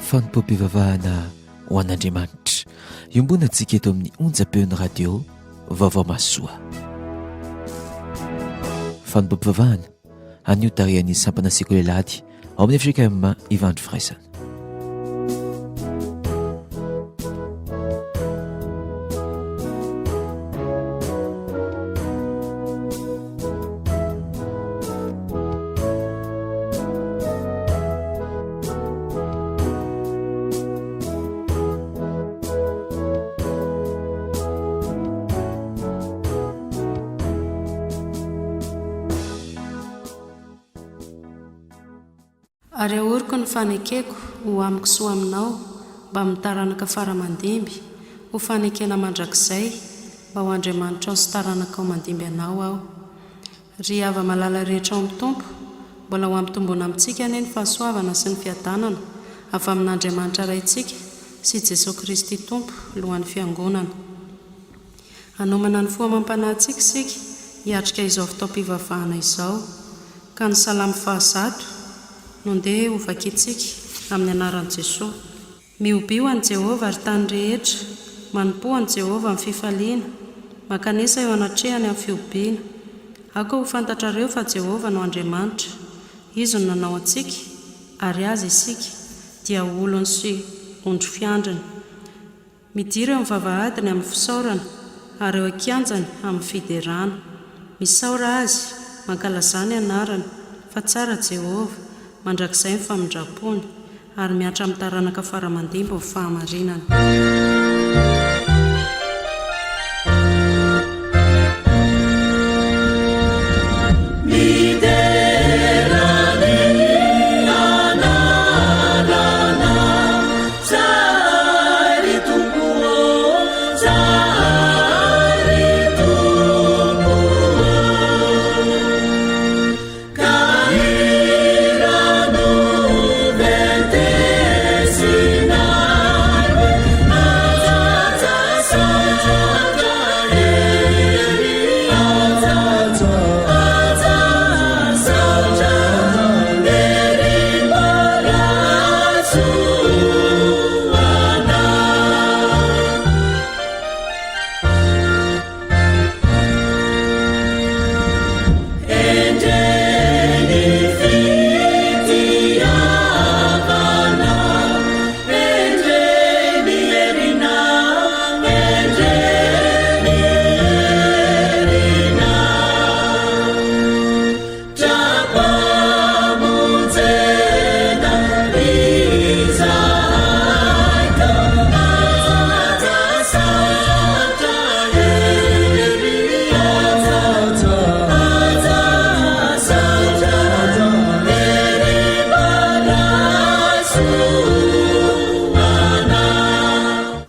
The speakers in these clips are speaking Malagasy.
fanompom-pivavahana ho an'Andriamanitra iombona antsika eto amin'ny onjam-peon'ny radio vaovao masoa. Fanompom-pivavahana anio tarihan'ny sampana sekolelady ao amin'ny Afrika Ivandro Fraisana. Ary aoriko ny fanekeko ho amiko soa aminao mba mitaranaka faramandimby ho fanekena mandrakizay mba ho Andriamanitra ao sy taranaka ao mandimby anao aho. Ry ava malala rehetra ao amin'ny tompo, mbola ho ampitombona amintsika ane ny fahasoavana sy ny fiadanana avy amin'Andriamanitra raintsika sy Jesosy Kristy tompo lohan'ny fiangonana. Anomana ny foamam-panahintsika sika hiatrika izao fotoam-pivavahana izao, ka ny salamy fahazato nondeha ho vakitsika amin'ny anaran'i Jesosy. Miobio an'i Jehovah ary tany rehetra, manompo an'i Jehovah amin'ny fifaliana, makanesa eo anatrehany amin'ny fiobiana. Ako ho fantatrareo fa Jehovah no Andriamanitra, izy no nanao antsika ary azy isika dia olony sy ondry fiandrany. Midira eo amin'ny vavahadiny amin'ny fisaorana ary eo akianjany amin'ny fiderana. Misaora azy mankalazany anarany fa tsara Jehovah, mandrakizay ny famindrapony ary miatra amin'ny taranaka faramandimby ny fahamarinana.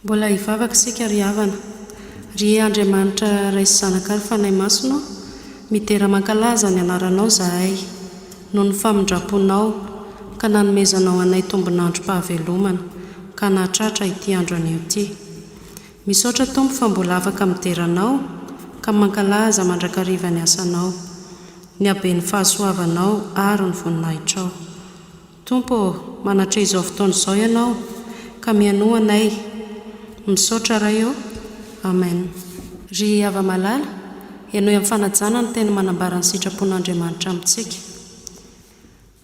Mbola hivavaka sika ry havana, ry Andriamanitra ray sy zanaka ary fanahy masonao, midera mankalaza ny anaranao zahay noho ny famindraponao ka nanomezanao anay tombonandro-pahavelomana ka nahatratra ity andro anio ity. Misaotra tompo fa mbola afaka mideranao ka mankalaza mandrakariva ny asanao, ny haben'ny fahasoavanao ary ny voninahitrao. Tompo, manatra izao fotoana izao ianao ka mianoa anay, misaotra ray eo. Amen. Ry ava malala, ianao amin'ny fanajana ny tena manambara ny sitrapon'Andriamanitra amintsika.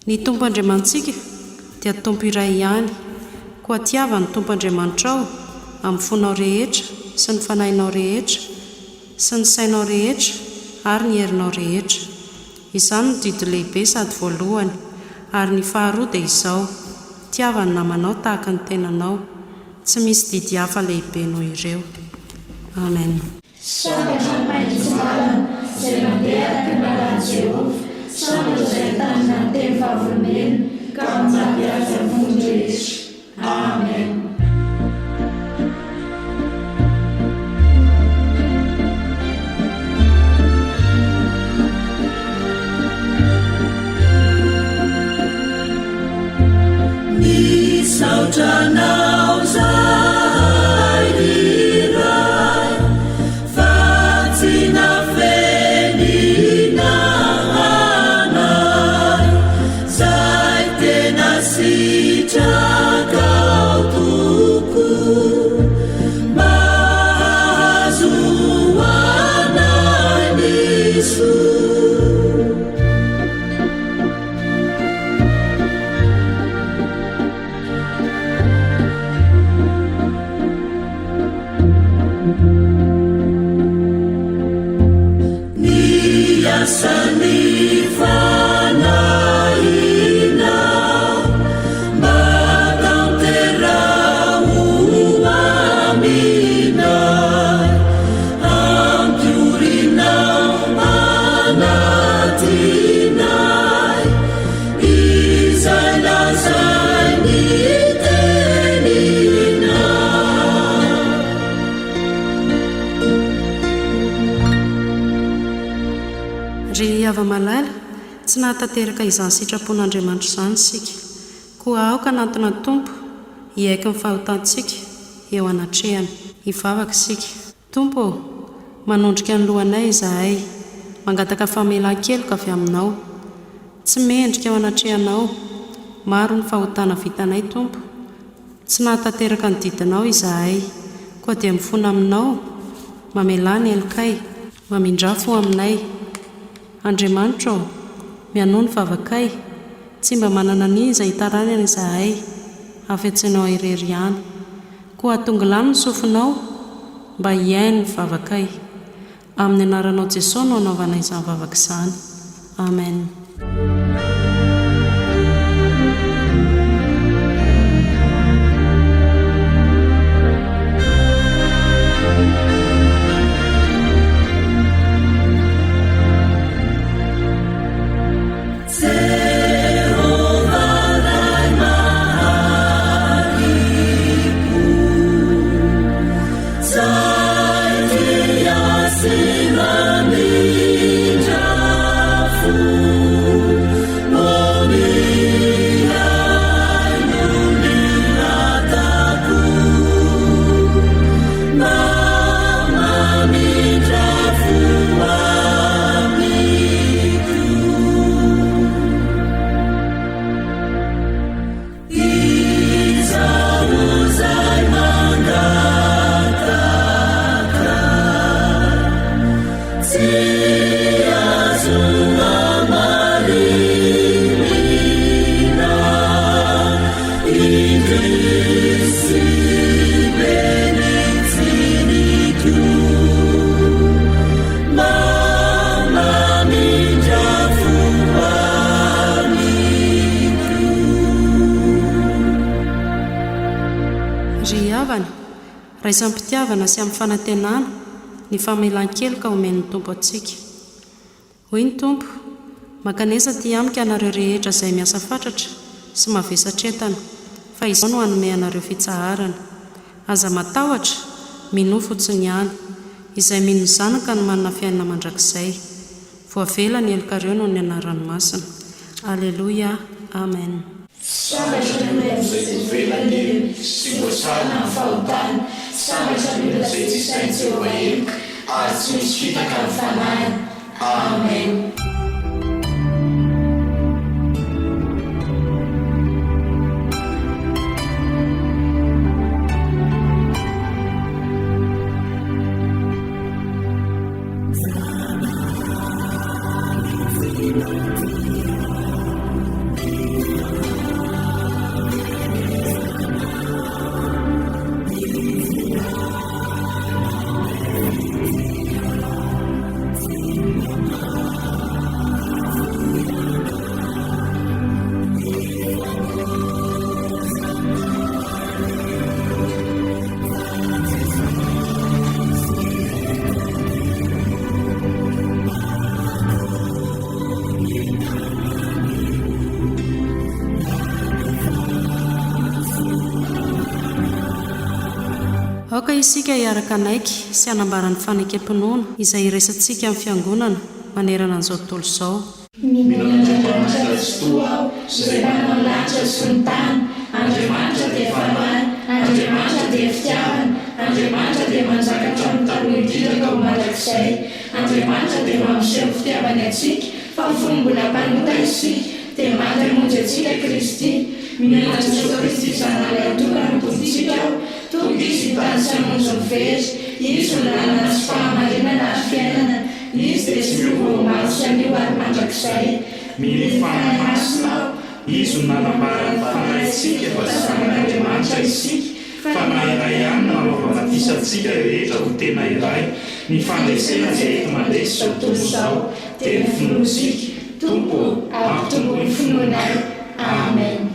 Ny tompo Andriamantsika dia tompo iray ihany, koa tiava ny tompo Andriamanitra ao amin'ny fonao rehetra sy ny fanahinao rehetra sy ny sainao rehetra ary ny herinao rehetra. Izany no didy lehibe sady voalohany, ary ny faharoa dia izao: tiava ny namanao tahaka ny tenanao. Tsy misy didy hafa lehibe noho ireo. Amen. Sambatra maitsomalana izay mandeha am-pianarana Jehovah, sambatra izay tanana teny vavonena ka mampiasa amin'ny rehetra. Amen. Sautranao zai irai, fatsina fenina anai, zai tena sitraka Malala tsy nahatanteraka izany sitrapon'Andriamanitra izany sika, koa aoka anatona Tompo hiaiky ny fahotantsika eo anatrehany. Hivavaka sika. Tompo, manondrika ny lohanay izahay, mangataka famelan-keloka avy aminao, tsy mendrika eo anatrehanao. Maro ny fahotana vitanay Tompo, tsy nahatanteraka ny didinao izahay, koa dia mifona aminao, mamelany elokay, mamindrafo aminay. Andriamanitra, mianoa ny vavakay, tsy mba manana niza hitaranana izahay, afetsinao irery ihany. Koa tonglano ny sofinao, mba hiainy ny vavakay. Amin'ny anaranao Jesosy no anaovana izany vavaka izany. Amen. Raisampitiavana sy amin'ny fanantenana ny famelan-keloka omen'ny Tompo atsika. Hoy ny Tompo, makanesa ty amika anareo rehetra izay miasa fatratra sy mavesatra entana, fa izao no hanome anareo fitsaharana. Aza matahotra, mino fotsiny ihany, izay mino zanaka no manana fiainana mandrakizay. Voavela ny elokareo no ny anaran'ny masina. Aleluia. Amen. Sambatra ny olona izay velany sy voasarana ny fahotana, sambatra ny olona izay tsy sainy tsy voaheloka ary tsy misy fitaka ny fanahiny. Amen. Aoka isika hiaraka anaiky sy hanambarany fanekam-pinoana izay iresantsika amin'ny fiangonana manerana an'izao tontolo izao. Minon'Andriamanitra tsy toa aho, izay manao ny lanitra sy ny tany. Andriamanitra dia fahaly, Andriamanitra dia fitiavana, Andriamanitra dia manjakatra amin'ny taloha indrindra ao mandrakizay. Andriamanitra dia mampiseho fitiavany atsika, fa ny fombola mpanota isika dia maty hamonjy atsika Kristy. Minana Jesosy Kristy zanalay atokana tontsika aho, tonga izy hitany sy hamonjy ny very. Izy no lalana sy fahamarinana ary fiainana. Izy dia tsy miovaova maro sy anio ary mandrakizay. Mily fanahy masina aho, izy no nanambarany fanahy isika fa zanan'Andriamanitra isika, fa na iray ihany nanaovana tisantsika rehetra ho tena iray ny fandraisena izay eto mandresy zao tontolo izao dia ny finoantsika tompo ampitombo ny finoanay amen.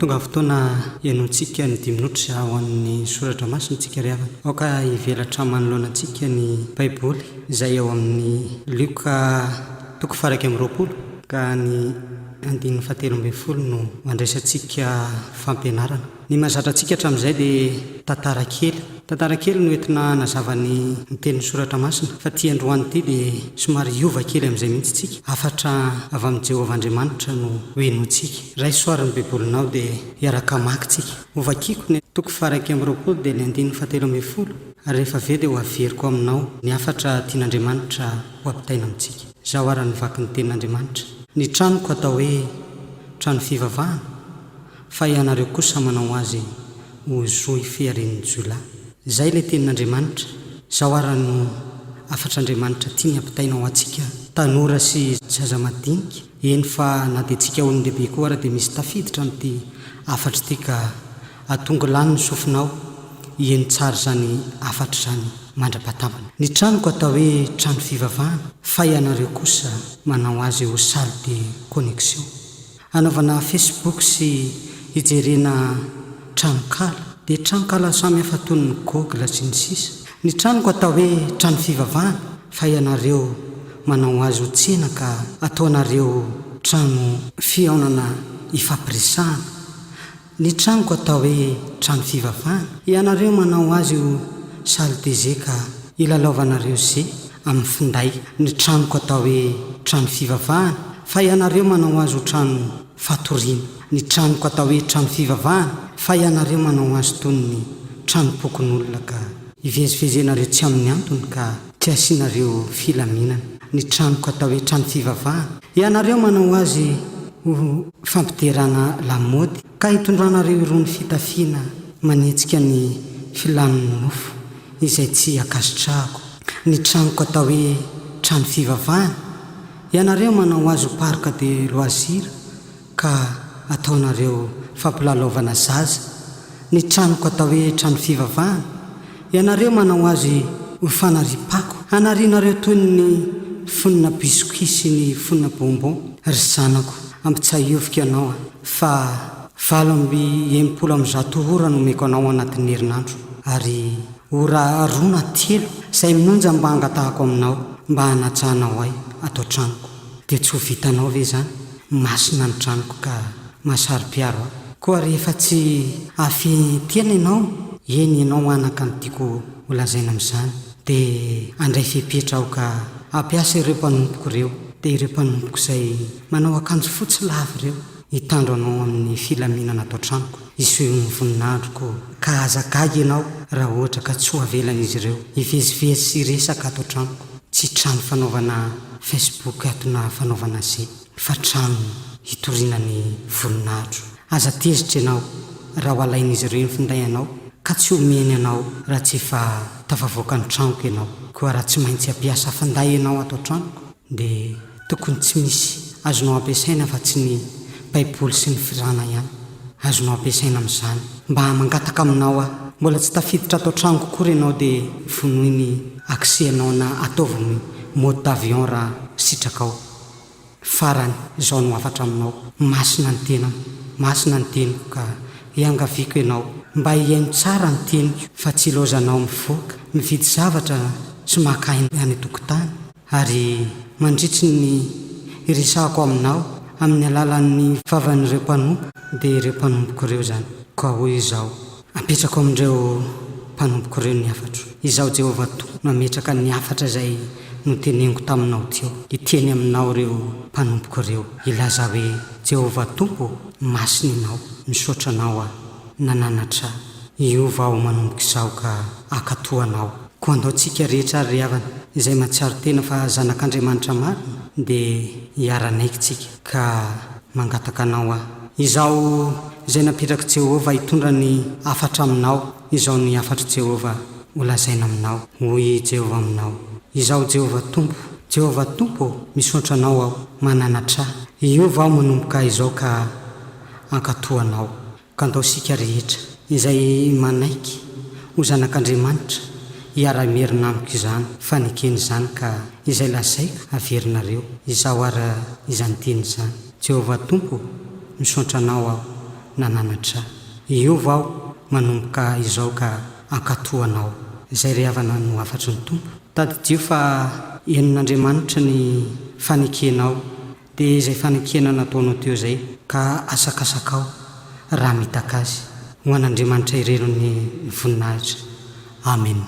tonga fotoana ianontsika ny 10 minitra ho amin'ny soratra masina tsika ry havana aoka ivelatra manoloanantsika ny baiboly izay ao amin'ny Luka 12 ka ny 17 no mandraisantsika fampianarana. Ny mahazatra antsika hatramin'izay dia tantara kely no entina nazavany miteny soratra masina fa tia androany ity dia somary iova kely amin'izay mihitsy tsika afatra avy amin'ny Jehovah Andriamanitra no hoenontsika. Ray soarin'ny baibolinao dia iaraka maka tsika ovakiko ny 12 dia ny 17 ary rehefa avy dia ho averiko aminao ny afatra tian'Andriamanitra ho ampitaina amintsika. Zaho ara ny vaky ny tenin'Andriamanitra. Ny tranoko atao hoe trano fivavahana fa ianareo kosa manao azy ho zoy fiaren'ny Jolahy. Izay ilay tenin'Andriamanitra. Zaho ara no afatr'Andriamanitra tia ny ampitaina ho antsika tanora sy zaza madinika. Eny fa na dia tsika olon-dehibe koa ara dia misy tafiditra n'ity afatra ity ka atongo lany ny sofinao hieny tsara zany afatra zany mandra-patavana. Ny tranoko atao hoe trano fivavahana fa ianareo kosa manao azy ho salle de connexion. Anaovana Facebook sy hijerena tranokala dia tranokala samy hafa toy ny Google sy ny sisa. Ny tranoko atao hoe trano fivavahana fa ianareo manao azy ho tsena ka ataonareo trano fiaonana ifampiresahana. Ny tranoko atao hoe trano fivavahana ianareo manao azy ho salle de jeu ka ilalaovanareo zay amin'ny finday. Ny tranoko atao hoe trano fivavahana fa ianareo manao azy ho trano fatoriana. Ny tranoko atao hoe trano fivavahana fa ianareo manao azy toy ny trano pokon'olona ka ivezivezenareo tsy amin'ny antony ka tsy asianareo filaminana. Ny tranoko atao hoe trano fivavahana ianareo manao azy ho fampiterana lamody ka hitondranareo irony fitafiana manetsika ny filan'ny nofo izay tsy akasitrahako. Ny tranoko atao hoe trano fivavahana ianareo manao azy ho parka de loisir ka ataonareo fampilalaovana zaza. Ny tranoko atao hoe trano fivavahana ianareo manao azy ho fanaripako anarianareo toy ny fonina biscuit sy ny fonina bonbon. Ry zanako ampitsahiovika ianao fa ora nomeko anao anatin'ny herinandro ary ora rona telo izay minonja mba hangatahako aminao mba hanatrahanao ahy atao tranoko dia tsy ho vitanao ve zany masina ny tranoko ka mahasary-piaro aho koa rehefa tsy afitiana ianao eny ianao anaka ny tiako holazaina amin'izany dia andray fipetra aho ka ampiasa ireo mpanompoko ireo dia ireo mpanompoko izay manao akanjo fotsy lava ireo hitandro anao amin'ny filaminana atao tranoko iso ny voninandroko ka azagaga ianao raha ohatra ka tsy ho avelan'izy ireo hivezivezy sy resaka atao tranoko tsy trano fanaovana Facebook atona fanaovana zay fa trano hitorinany voninandro aza tezitra ianao raha ho alain'izy ireo ny finday anao ka tsy omeny anao raha tsy efa tafavoaka ny tranoko ianao koa raha tsy maintsy ampiasa fanday ianao atao tranoko dia tokony tsy misy azonao ampiasaina fa tsy ny baiboly sy ny firana ihany azonao ampiasaina amin'izany mba mangataka aminao aho mbola tsy tafiditra atao tranoko kory ianao dia vonoy ny akseanao na ataoviny mode d'avion raha sitrakao farany izao no afatra aminao masina ny tenao masina ny teniko ka hiangaviako ianao mba hiaino tsara ny teniko fa tsy lozanao mivoaka mividy zavatra sy makainy any tokotany ary mandritry ny iresahako aminao amin'ny alalan'ny favan'ireo mpanompo dia ireo mpanompoko ireo zany koa hoy izao apetrako amin'ireo mpanompoko ireo ny afatro izaho Jehovah Tompo nametraka ny afatra izay noteneniko taminao teo hiteny aminao ireo mpanompoko ireo ilaza hoe Jehovah Tompo masina ianao misaotra anao aho nananatra iova aho manomboka izao ka akatoanao koa andaontsika rehetra ary ry havana izay mahatsiaro tena fa zanak'Andriamanitra marina dia hiara-naikitsika ka mangataka anao aho izaho izay napetraka Jehovah hitondra ny afatra aminao izao ny afatra Jehovah holazaina aminao hoy Jehovah aminao izaho Jehovah Tompo misaotra anao aho mananatra iova aho manomboka izao ka ankatoanao ka andaosika rehetra izay manaiky ho zanak'Andriamanitra hiara-merina amiko izany fanekeny izany ka izay lazaiko averinareo izaho ara izany teny izany Jehovah Tompo misaotra anao aho nananatra iova aho manomboka izao ka ankatoanao izay ry havana no afatry ny Tompo tadidio fa henon'Andriamanitra ny fanekenao dia izay fanekena nataonao teo izay ka asakasakao raha mitaka azy ho an'Andriamanitra ireno ny voninahitra amen.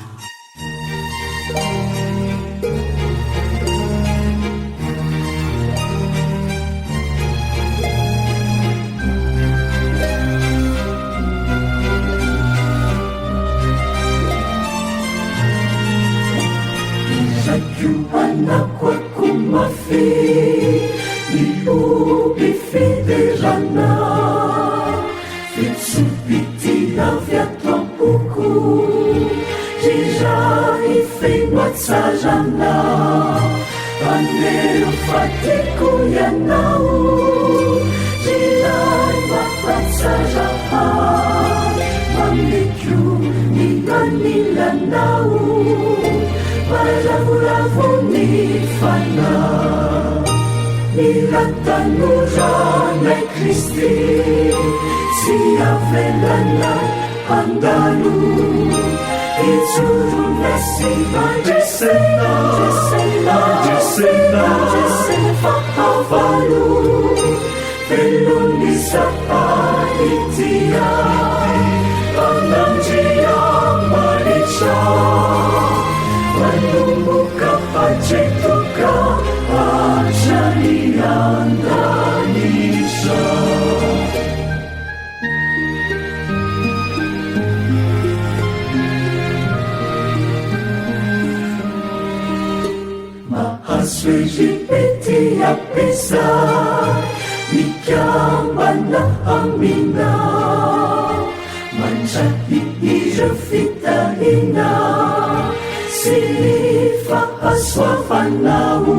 Anakwako mafi ilubi fiderana fitsupiti avy ato am-poko iray fenoatsarana anelo fatiko ianao iray mampatsaraha mameko ny manilanao Ravu-ravu-ni fana Niratanurana Kristi Siavelana Andalu Ituruna siva Jesena Fahavalu Veluni sapa itia Pananjia maricha Malumuka pacetuka Ajaliandanisha Mahaswejipeti apisa Mikambana amina Manjati irefitahina Sifa aswafanau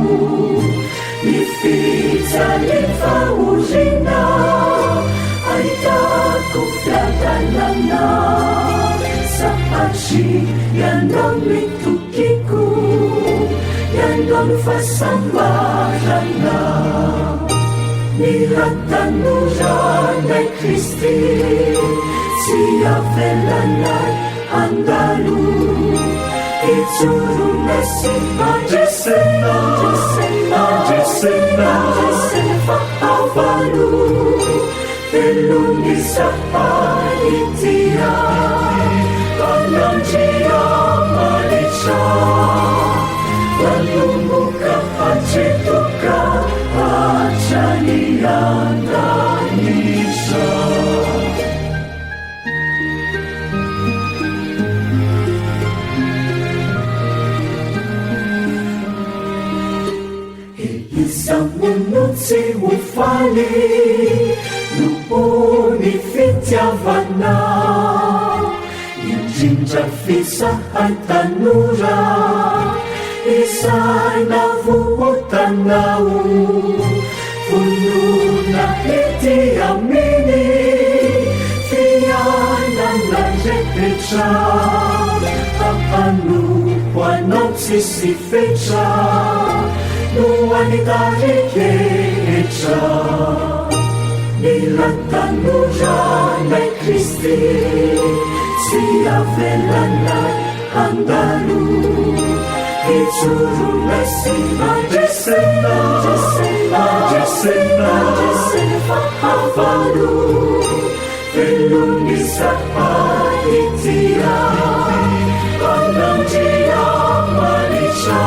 Nifitalifa ujina Aitaku fiadanana Sahaji yandon mitukiku Yandon fasambarana ny hatanorana'i Kristy tsy avelanay andalo itsorona sy andresena fahavalo velony sapanitia anandria maritra valomboka hatretoka hatraniandanitra Isamonotsy ho faly nopony fitiavana indrindra fisahay tanora isaina vohotanao vonona ety aminy fianana rehetra hampanoho anao tsisy fetra no anitarehetra mila tanoranay Kristy tsy avelanay andalo itsorona sy andresena fahavalo velony sapanitia anandria maritra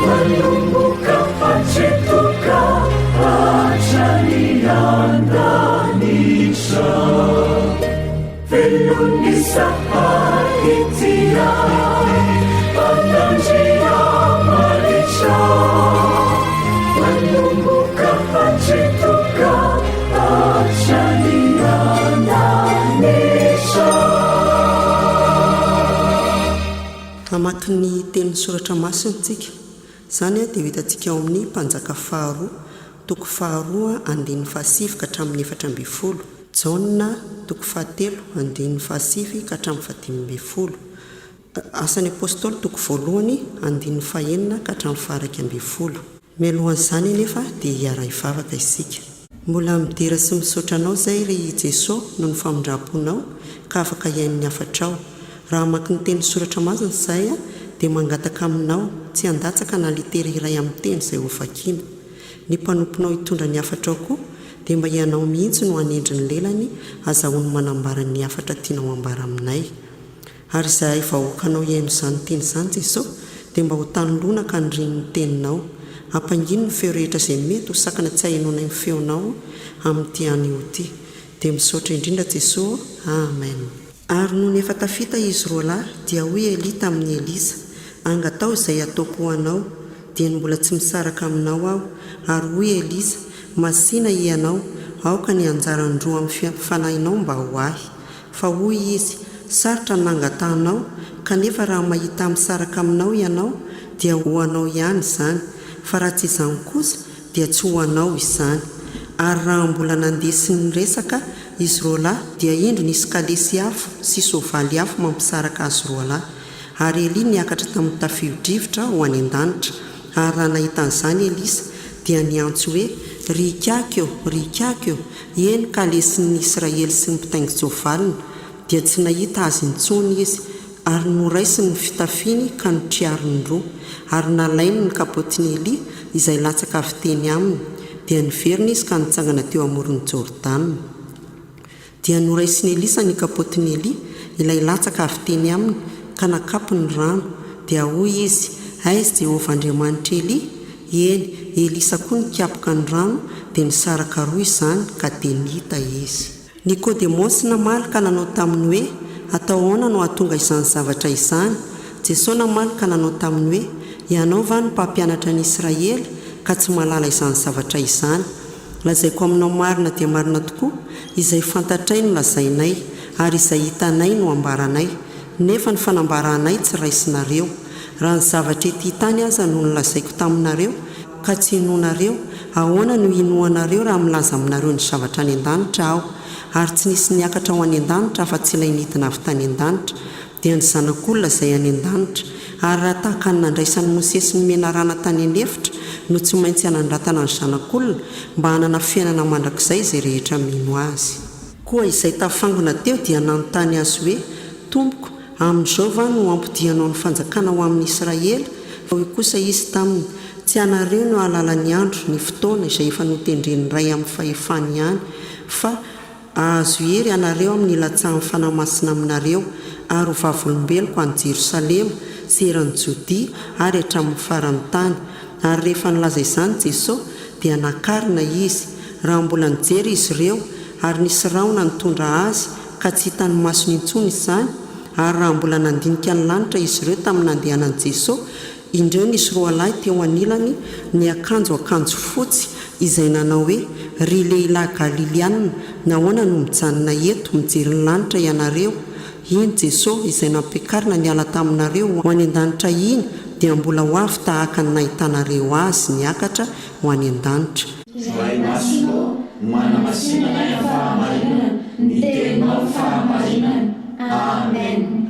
valomboka hatretoka hatraniandanitra velony sapanitia anandria maritra valomboka hatretoka hatraniandanitra. Amakin'ny tenin'ny soratra masina tsika zany dia hitantsika ao amin'ny mpanjaka faharoa toko faharoa andin'ny fahasivy ka hatramin'ny 7 Jaona toko fahatelo andin'ny fahasivy ka hatramin'ny 7 Asan'ny apôstôly toko voalohany andin'ny fahenina ka hatramin'ny 9 Mialohan'izany nefa dia hiara hivavaka isika. Mbola midera sy misaotra anao zay ry Jesosy no ny famindram-ponao ka afaka iain'ny hafatrao. Raha maka ny teny soratra masina izay dia mangataka aminao tsy handatsaka na litera iray amin'ny teny izay ho vakiana. Ny mpanomponao hitondra ny hafatrao koa dia mba ianao mihitsy no hanendry ny lelany azahoany manambara ny hafatra tianao ambara aminay. Ary izay vahoakanao iaino izany teny izany Jesosy dia mba ho tanolona ka nyriny ny teninao. Hampangino ny feo rehetra izay mety ho sakana tsy hainonay ny feonao amin'ity anio ity. Dia misaotra indrindra Jesosy. Amen. Ary no nefa tafita izy roa lahy dia hoy Eli tamin'ny Elisa, angatao izay ataoko ho anao dia ny mbola tsy misaraka aminao aho. Ary hoy Elisa, masina ianao aoka ny anjarandroa amin'ny fanahinao mba ho ahy. Fa hoy izy, sarotra nangatanao kanefa raha mahita misaraka aminao ianao dia ho anao ihany izany, fa raha tsy izany kosa dia tsy ho anao izany. Ary raha mbola nandesy ny resaka izy roa lahy dia indro nisy kalesy afo sy soavaly afo mampisaraka azy roa lahy. Ary Eli niakatra tamin'ny tafio-drivotra ho any an-danitra. Ary raha nahitan'izany Elisa dia niantso hoe, rikakeo eny kalesyn'ny Israely sy ny mpitaingy soavaliny. Dia tsy nahita azy intsony izy, ary noraisiny ny fitafiany ka nitriariny roa. Ary nalainy ny kapotin'ny Eli izay latsaka avy teny aminy, dia niverina izy ka nitsangana teo amoron'ny Jordana. Dia noraisiny Elisa ny kapotin'ny Eli ilay latsaka avy teny aminy ka nakapy ny rano. Dia hoy izy, aizy Jehovah Andriamanitra Eli? Eny, Elisa koa nikapoka ny rano dia nisaraka roa izany ka dia nihita izy. Nikodemosy namaly ka nanao taminy hoe, atao ahoana no hahatonga izany zavatra izany? Jesosy namaly ka nanao taminy hoe, ianao va ny mpampianatra ny Israely ka tsy mahalala izany zavatra izany? Lazaiko aminao marina dia marina tokoa izay fantatray no lazainay ary izay hitanay no ambaranay, nefa ny fanambaranay tsy raisinareo. Raha ny zavatra ety tany aza no nolazaiko taminareo ka tsy hinonareo, ahoana no hinoanareo raha milaza aminareo ny zavatra any an-danitra aho? Ary tsy nisy niakatra ho any an-danitra fa tsy ilay nidina avy tany an-danitra dia ny zanak'olona izay any an-danitra. Ary raha tahaka ny nandraisan'ny Mosesy ny menarana tany anefitra no tsy maintsy hanandratana ny zanak'olona mba hanana fiainana mandrakizay izay rehetra mino azy. Koa izay tafangona teo dia nanontany azy hoe, tompoko, amin'izao va no ampodianao ny fanjakana ho amin'ny Israela? Hoe kosa izy taminy, tsy anareo no alala ny andro ny fotoana izay efa notendren'ny ray amin'ny fahefany ihany, fa ahazo hery anareo amin'ny latsahan'ny fanamasina aminareo ary ho vavolombeloko any Jerosalema sy eran'ny Jodia ary hatramin'ny farany tany. Ary rehefa nilaza izany Jesosy dia nakarina izy. Raha mbola nijery izy ireo ary nisy rahona nitondra azy ka tsy hitany masony intsony izany, ary raha mbola nandinika ny lanitra izy ireo tamin'ny nandehanan'i Jesosy, indreo nisy roa lahy teo anilany ny akanjo fotsy izay nanao hoe, ry lehilahy Galiliana, nahoana no mijanona eto mijery ny lanitra ianareo? Iny Jesosy izay nampiakarina niala taminareo ho any an-danitra iny dia mbola ho avy tahaka ny nahitanareo azy niakatra ho any an-danitra. Izay masonao manamasinana ny fahamarinana, ny teninao fahamarinana. Amen.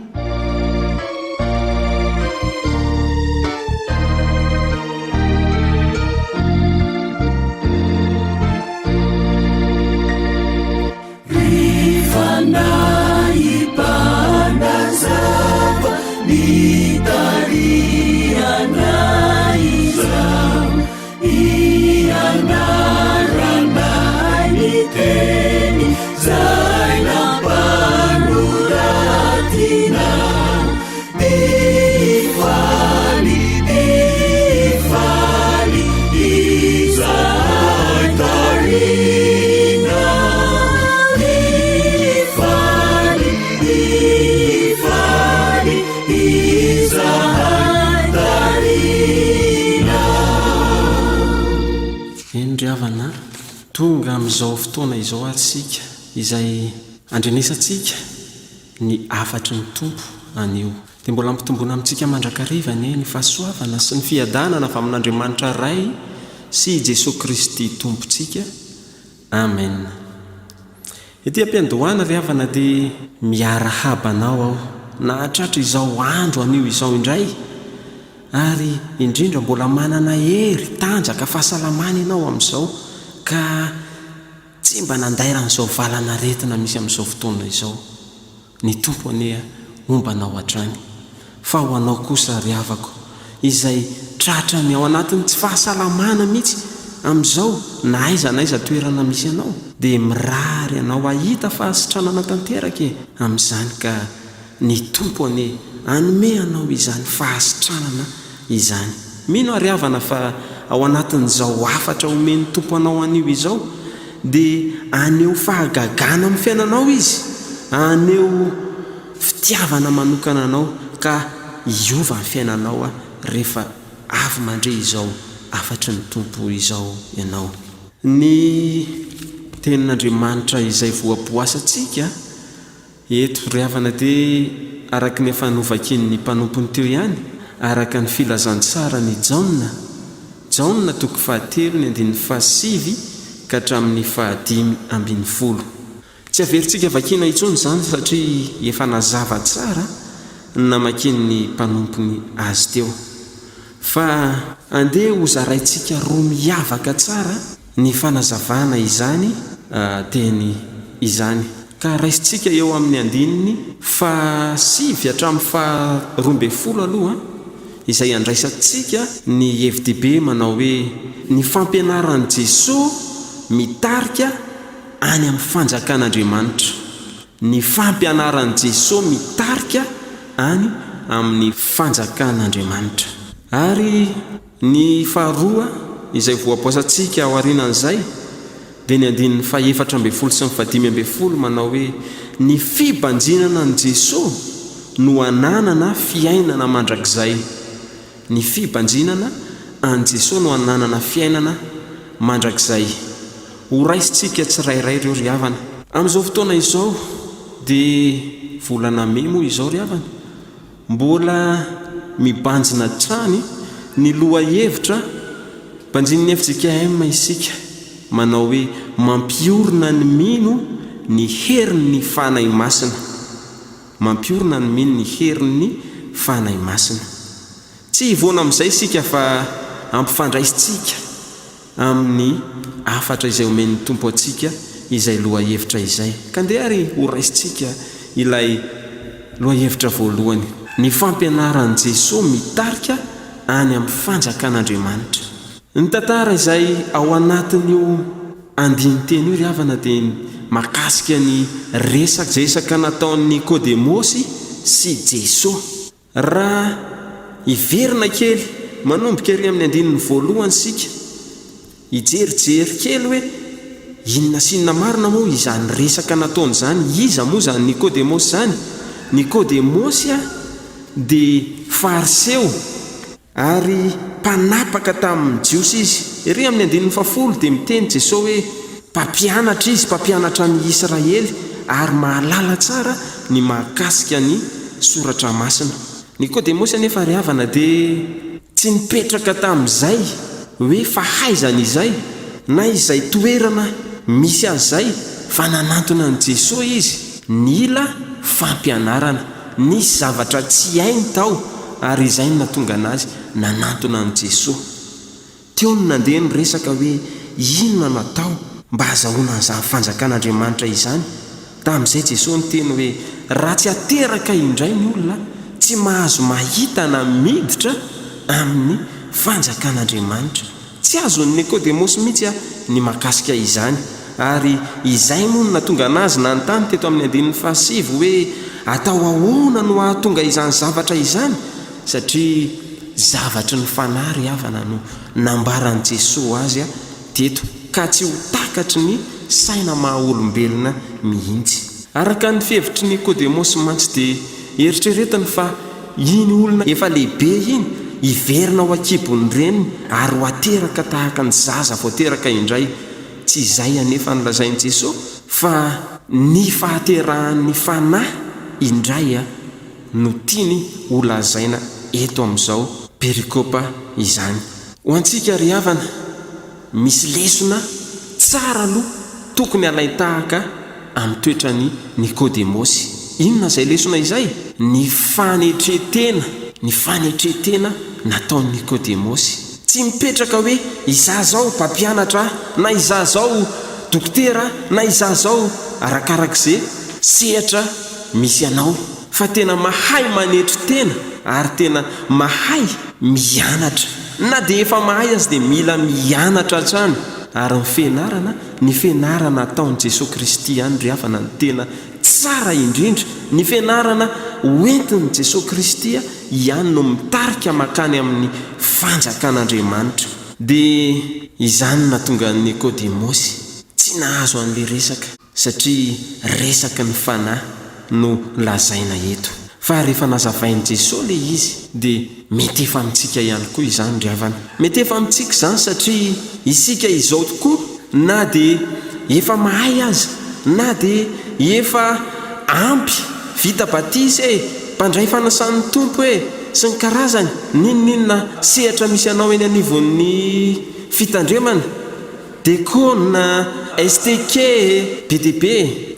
Havana tonga amin'izao fotoana izao atsika izay andrenesantsika ny afatry ny tompo anio, dia mbola mpitomboana amintsika mandrakarivany ny fahasoavana sy ny fiadanana avy amin'Andriamanitra ray sy Jesosy Kristy tompontsika. Amen. Ety am-piandohana ry havana dia miara habanao aho na tratra izao andro anio izao indray, ary indrindra mbola manana hery tanjaka fahasalamana ianao amin'izao ka tsy mba nandairan'izao valana retina misy amin'izao fotoana izao. Ny tompo anie ombanao hatrany, fa ho anao kosa ry havako izay tratrany ao anatin'ny tsy fahasalamana mihitsy amin'izao na aiza naiza toerana misy anao, dia mirary anao ahita fahasitranana tanteraka amin'izany, ka ny tompo anie anome anao izany fahasitranana izany. Mino ary havana fa ao anatin'izao afatra omeny tompo anao anio izao dia aneo fahagagana amin'ny fiainanao izy, aneo fitiavana manokana anao ka iova ny fiainanao rehefa avy mandre izao afatry ny tompo izao ianao. Ny tenin'Andriamanitra izay voapoasantsika eto ry havana dia araka ny fanovakiny mpanompony teo ihany, araka ny filazantsara ny Jaona toko 7:7 ka hatramin'ny 5:10. Tsy averintsika vakina intsony izany satria efa nazava tsara namakiny mpanompony azy teo, fa andeha ho zaraintsika roa miavaka tsara ny fanazavana izany teny izany, ka raisintsika eo amin'ny andininy 7 hatramin'ny 12 aloha izay andraisantsika ny FDB manao hoe ny fampianaran'i Jesosy mitarika any amin'ny fanjakan'Andriamanitra. Ny fampianaran'i Jesosy mitarika any amin'ny fanjakan'Andriamanitra. Ary ny faharoa izay voapoasantsika ao aorianan'izay dia ny andininy 14 sy 15 manao hoe ny fibanjinana ny Jesosy no ananana fiainana mandrakizay. Ny fibanjinana an Jesosy no ananana fiainana mandrakizay. Ho raisintsika tsirairay ireo ry havana amin'izao fotoana izao dia volana May moa izao ry havana, mbola mibanjina trany ny loha hevitra banjin'ny FJKM isika manao hoe mampiorina ny mino ny herin'ny fanahy masina, mampiorina ny mino ny herin'ny fanahy masina. Tsy hivona amin'izay isika fa ampifandraisitsika amin'ny afatra izay omen'ny tompo atsika izay lohahevitra izay ka ndeha ary ho raisitsika ilay lohahevitra voalohany ny fampianaran'i Jesosy mitarika any amin'ny fanjakan'Andriamanitra. Ny tantara izay ao anatin'io andiniteny io ry havana dia makasika ny resaka nataon'ny Nikodemosy sy Jesosy. Raha iverina kely manomboka ery amin'ny andininy voalohany sika ijerijery kely hoe inona sinona marina moa izany resaka nataony zany, iza moa zany Nikodemosy zany? Nikodemosy dia fariseo ary mpanapaka tamin'ny jiosy izy. Ery amin'ny andininy 10 dia miteny Jesosy hoe mpampianatra izy, mpampianatra ny Israely ary mahalala tsara ny mahakasika ny soratra masina. Nikodemosy anefa ry havana dia tsy nipetraka tamin'izay hoe fahaizana izay na izay toerana misy azay fa nanantona ny Jesosy izy nila fampianarana, nisy zavatra tsy hainy tao ary izay no natonga anazy nanantona ny Jesosy. Teo no nandeha ny resaka hoe inona natao mba azahoana an'izany fanjakan'Andriamanitra izany. Tamin'izay Jesosy niteny hoe raha tsy ateraka indray ny olona tsy mahazo mahita na miditra amin'ny fanjakan'Andriamanitra. Tsy azon'ny Nikodemosy mihitsy ny makasika izany ary izay moa no natonga anazy nanontany teto amin'ny andininy 7 hoe atao ahoana no ahatonga izany zavatra izany, satria zavatry ny fanahy ry havana no nambaran'i Jesosy azy teto ka tsy ho takatry ny saina maha-olombelona mihitsy. Araka ny fihevitry Nikodemosy mantsy dia eritreretiny fa iny olona efa lehibe iny iverina ao akibony reniny ary ho ateraka tahaka ny zaza voateraka indray. Tsy izay anefa nolazain'i Jesosy fa ny fahaterahan'ny fanahy indray no tiany ho lazaina eto amin'izao perikopa izany. Ho antsika ry havana, misy lesona tsara aloha tokony alain-tahaka amin'ny toetrany Nikodemosy. Inona izay lesona izay? Ny fanetretena nataon'ny Nikodemosy. Tsy mipetraka hoe iza zao mpampianatra na iza zao dokotera na iza zao arakarak'izay sehatra misy anao, fa tena mahay manetry tena ary tena mahay mianatra. Na dia efa mahay azy dia mila mianatra hatrany. Ary ny fianarana ataon'i Jesosy Kristy ihany ry havana ny tena tsara indrindra. Ny fianarana hoentin'i Jesosy Kristy ihany no mitarika makany amin'ny fanjakan'Andriamanitra. Dia izany natonga ny Nikodemosy tsy nahazo an'ilay resaka satria resaka ny fanahy no lazaina eto. Fa rehefa nazavain'i Jesosy le izy dia mety efa amintsika ihany koa izany ry havana. Mety efa amintsika izany satria isika izao tokoa na dia efa mahay azy na dia efa ampy vita batizy mpandray fanasan'ny tompo sy ny karazany ninona sehatra misy anao eny anivon'ny fitandremana dekona STK BDB.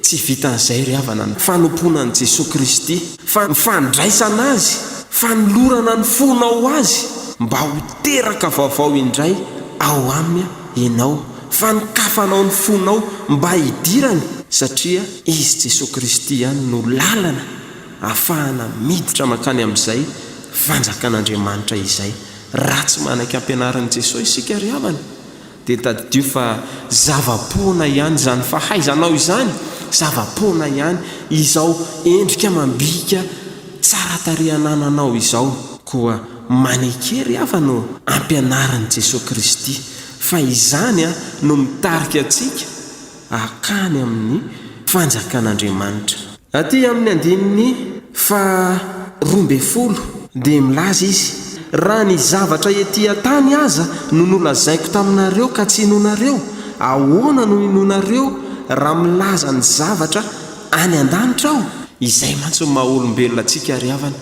Tsy vitan'izay ry havana ny fanomponan'i Jesosy Kristy fa mifandraisana azy, fanolorana ny fonao azy mba ho teraka vaovao indray ao aminy ianao, fanikafanao ny fonao mba hidirany satria izy Jesosy Kristy ihany no lalana ahafahana miditra makany amin'izay fanjakan'Andriamanitra izay. Raha tsy manaiky ampianaran'i Jesosy isika ry havana dia tadidio fa zava-poana ihany zany fahaizanao izany, zava-poana ihany izao endrika mambika tsara tarehanananao izao koa manekery havana ampianaran'i Jesosy Kristy fa izany no mitarika antsika akany amin'ny fanjakan'Andriamanitra. Aty amin'ny andininy 12 dia milaza izy raha ny zavatra ety tany aza no nolazaiko taminareo ka tsy inonareo, ahoana no inonareo raha milaza ny zavatra any an-danitra aho? Izay mantsy maha-olombelona antsika ry havana.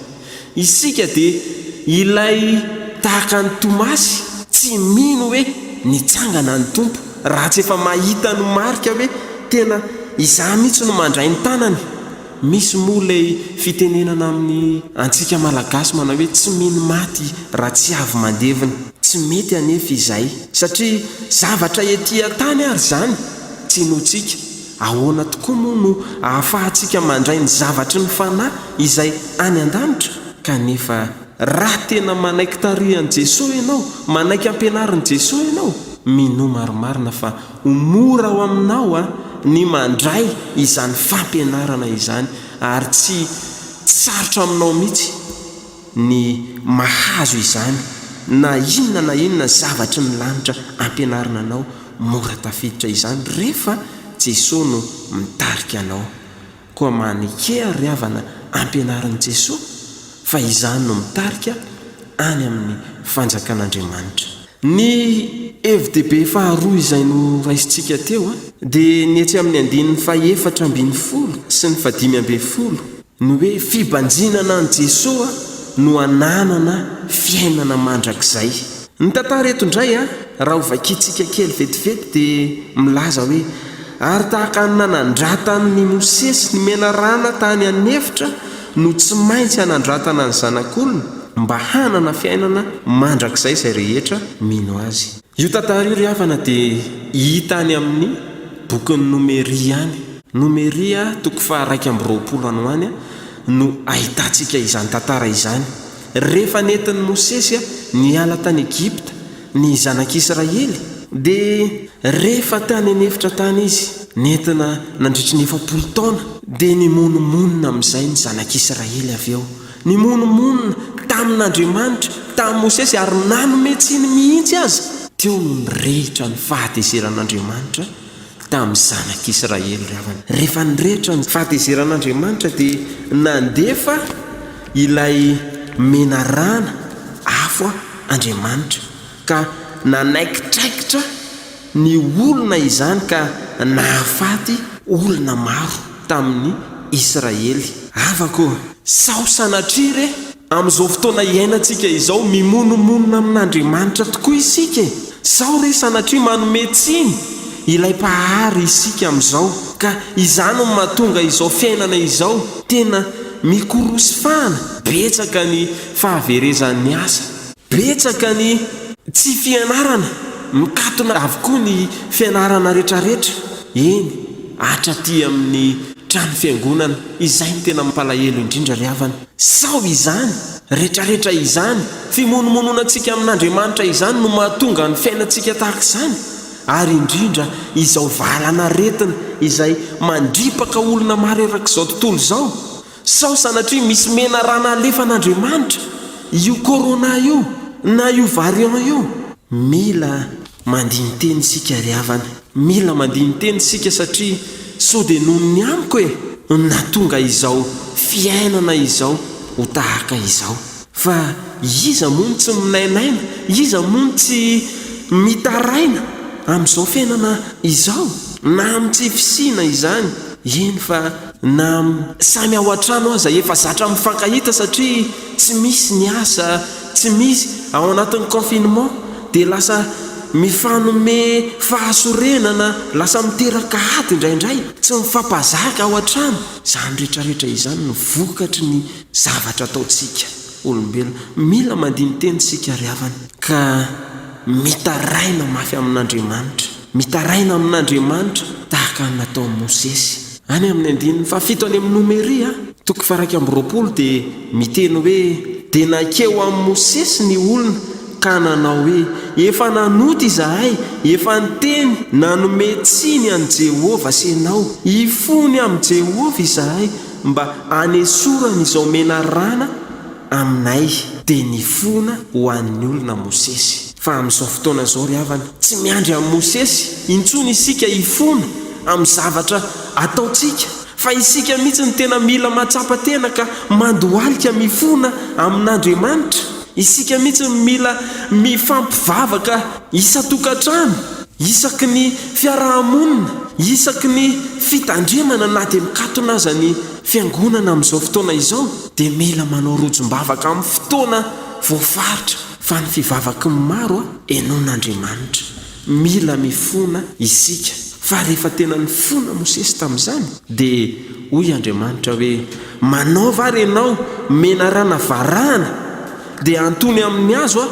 Isika dia ilay tahaka ny Tomasy tsy mino hoe nitsangana ny tompo raha tsy efa mahita no marika hoe tena iza mihitsy no mandray ny tanany. misy molay fitenenana amin'ny antsika malagasy manao hoe tsy mino maty raha tsy avy mandevina. Tsy mety anefa izay satria zavatra etỳ tany ary zany tsy notsika. Ahoana tokoa moa no ahafahantsika mandray ny zavatry ny fanahy izay any an-danitra. Kanefa raha tena manaiky tarihan'i Jesosy ianao, manaiky ampianarin'i Jesosy ianao, mino maromarina fa mora ao aminao ny mandray izany fampianarana izany ary tsy sarotra aminao mihitsy ny mahazo izany. Na inona zavatry ny lanitra ampianarina anao, mora tafiditra izany rehefa Jesosy no mitarika anao. Koa manike ary havana ampianarin'i Jesosy fa izany no mitarika any amin'ny fanjakan'Andriamanitra. Ny FDB faharoa izay no raisintsika teo dia ny etsy amin'ny 4:4 sy ny 5:10 no hoe fibanjinana an' Jesosy no ananana fiainana mandrakizay. Ny tantara eto indray raha hovakitsika kely vetivety dia milaza hoe ary tahaka ny nanandratany Mosesy ny menarana tany anefitra no tsy maintsy hanandratana ny zanak'olona mba hanana fiainana mandrakizay izay rehetra mino azy. Io tantara io ry havana dia hita any amin'ny bokin'ny Nomeria any. Nomeria 2:20 ano any no ahitantsika izany tantara izany. Rehefa nentin'i Mosesy niala tany Egypta ny zanak'Israely dia rehefa tany anefitra tany izy nentina nandritry ny 40 taona dia nimonomonina amin'izay ny zanak'Israely avy eo. Nimonomonina tamin'Andriamanitra tamin'i Mosesy ary nanometsiny mihitsy aza. Teo no nirehitra ny fahatezeran'Andriamanitra tamin'ny zanak'Israely ravana. Rehefa nirehitra ny fahatezeran'Andriamanitra dia nandefa ilay menarana afo Andriamanitra ka nanaikitraikitra ny olona izany ka nahafaty olona maro tamin'ny Israely. Afako sao sanatry amin'izao fotoana iainantsika izao mimonomonina amin'Andriamanitra tokoa isika. Sao re sanatria manome tsiny ilay mpahary isika amin'izao ka izany no mahatonga izao fiainana izao tena mikorosy fana. Betsaka ny fahaverezan'ny asa, betsaka ny tsy fianarana, mikatona avokoa ny fianarana rehetrarehetra. Eny hatraty amin'ny trano fiangonana izay ny tena mampalahelo indrindra ry havana. Sao izany rehetrarehetra izany fimonomononantsika amin'Andriamanitra izany no mahatonga ny fiainantsika tahaka izany. Ary indrindra izao valana retina izay mandripaka olona maro erak'izao tontolo izao. Sao sanatria misy menarana alefan'Andriamanitra io corona io na io variant io. Mila mandiny teny isika ry havana, mila mandiny teny isika satria sao dia noho ny amiko natonga izao fiainana izao ho tahaka izao. Fa iza moa tsy minainaina, iza moa tsy mitaraina amin'izao fiainana izao, na amin'ny tsy fisina izany. Eny fa na samy ao an-trano aza efa zatra mifankahita satria tsy misy ny asa, tsy misy ao anatin'ny confinement dia lasa mifanome fahasorenana, lasa miteraka aty indraindray, tsy mifampazaka ao an-trano. Izany rehetrarehetra izany no vokatry ny zavatra ataontsika olombelona. Mila mandiny teny sika ry havana ka mitaraina mafy amin'Andriamanitra, mitaraina amin'Andriamanitra tahaka ny nataon'i Mosesy. Any amin'ny 7 any amin'ny Nomeria 2:20 dia miteny hoe dia nakeo amin'ny Mosesy ny olona ka nanao hoe efa nanota izahay, efa niteny nanome tsiny an' Jehovah sy ianao, ifony amin'i Jehovah izahay mba hanesorana izao menarana aminay. Dia nifona ho an'ny olona Mosesy. Fa amin'izao fotoana izao ry havana tsy miandry amin'ny Mosesy intsony isika ifona amin'ny zavatra ataontsika, fa isika mihitsy ny tena mila matsapa tena ka mandohalika mifona amin'Andriamanitra. Isika mihitsy mila mifampivavaka isa-tokantrano, isaky ny fiarahamonina, isaky ny fitandremana na dia mikatona aza ny fiangonana amin'izao fotoana izao. Dia mila manao rojom-bavaka amin'ny fotoana voafaritra, fa ny fivavaky ny maro enon'Andriamanitra. Mila mifona isika fa rehefa tena ny fona Mosesy tamin'izany dia hoy Andriamanitra hoe manaova ary ianao menarana varahana dia antony amin'ny azo a